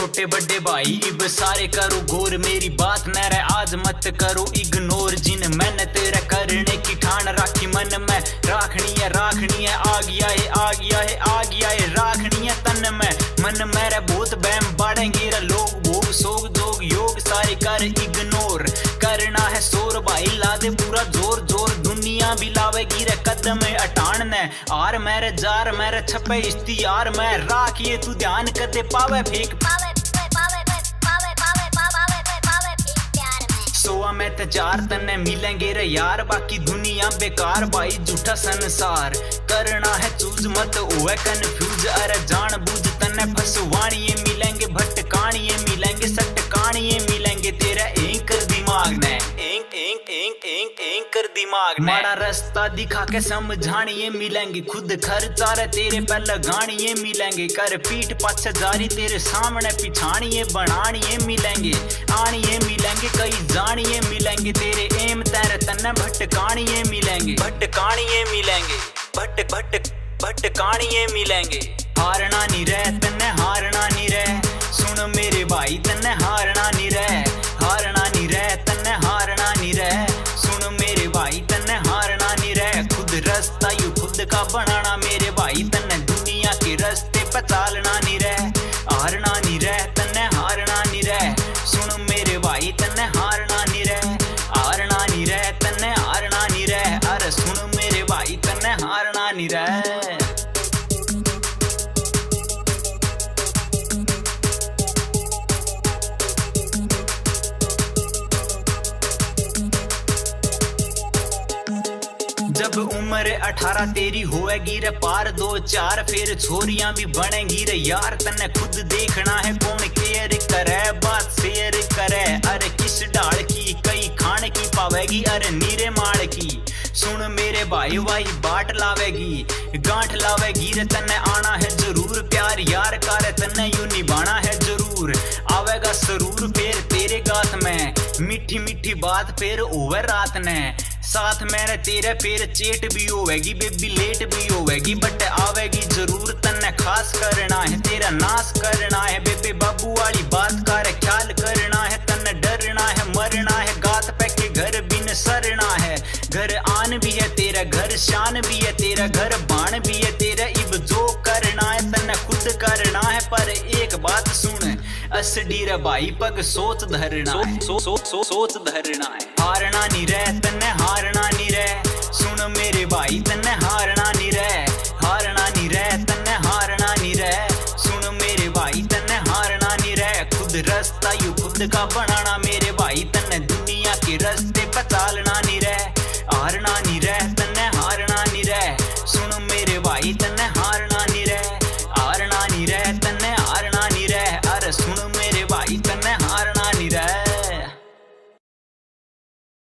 छोटे बड़े भाई इब सारे करो गौर, मेरी बात न रहे आज मत करो इग्नोर। जिन मैंने तेरा करने की ठान राखी मन में, राखनी है आ गया है आ गया है आ गया है, राखनी है तन में मन मेरा बहुत बहम बढ़ेंगे रे लोग भोग सोग जोग योग सारे कर इग्नोर। करना है शोर भाई ला दे पूरा जोर जोर, दुनिया भी लावेगी रे कदम अटान ने आर मेरे जार मेरे छपे इश्तियार में, राखिए तू ध्यान कदे पावे फेंक सोआ में ते चार तन्ने मिलेंगे रे यार, बाकी दुनिया बेकार भाई झूठा संसार। करना है चूज मत हुए कन्फ्यूज, अरे जान बुझ तन्ने फसवाणिये मिलेंगे भटकाणिये मिलेंगे सटकाणिये मिलेंगे तेरा एंकर दिमाग ने एंकर दिमाग ने। माड़ा रास्ता दिखा के समझाणिये मिलेंगे, खुद खर्चा रे तेरे पे लगाणिये मिलेंगे, कर पीठ पाछे जारी तेरे सामने पिछाणिये बनाणिये मिलेंगे आणिये मिलेंगे कई जानिए मिलेंगे, तेरे एम तेरे तन्ने भटकाणिये मिलेंगे भटकाणिये मिलेंगे भटकाणिये मिलेंगे। हारना नहीं रह तन्ने हारना नहीं रह, सुन मेरे भाई तन्ने हारना नहीं रह, हारना नहीं रह तन्ने हारना नहीं रह, सुन मेरे भाई तन्ने हारना नहीं रह। खुद रास्ता यू खुद का बनाना मेरे भाई, तन्ने दुनिया के रास्ते पे चालना नहीं रह, हारना नहीं रह तन्ने हारना नहीं रह, सुन मेरे भाई तन्ने हारना नहीं रह, हारना नहीं रह तन्ने हारना नहीं रह, अरे सुन मेरे भाई तन्ने हारना नहीं रह। जब उम्र 18 तेरी होएगी रे पार 2-4 फिर छोरियां भी बनेंगी रे यार, तन्ने खुद देखना है कौन केयर करे बात शेयर करे, अरे किस डाल की कई खाने की पावेगी अरे नीरे माड़ की, सुन मेरे भाई भाई बाट लावेगी गांठ लावेगी रे, तन्ने आना है जरूर प्यार यार का रे, तन्ने यूं निभाना है जरूर, आवेगा सरूर फिर तेरे गात में, मीठी मीठी बात फिर होवे रात ने साथ मेरे तेरे फिर चेट भी होवेगी बेबी लेट भी होवेगी, बट आवेगी जरूर तन्ने खास करना है तेरा नाश करना है, बेबे बाबू वाली बात का रे ख्याल करना है, तन्ने डरना है मरना है गात पे के घर बिन सरना है, घर आन भी है तेरा घर शान भी है तेरा घर बाण भी है तेरा, इब जो करना है तन्ने खुद करना है, पर एक बात सुन असडी रे भाई पग सोच धरना है सोच धरना है, हारना नहीं रह तन्ने हारना नहीं रह, सुन मेरे भाई तन्ने हारना नहीं रह, हारना नहीं रह तन्ने हारना नहीं रह, सुन मेरे भाई तन्ने हारना नहीं रह। खुद रास्ता यू खुद का बनाना मेरे भाई, तन्ने दुनिया के रास्ते पे चालना नहीं रह, हारना नहीं रह तन्ने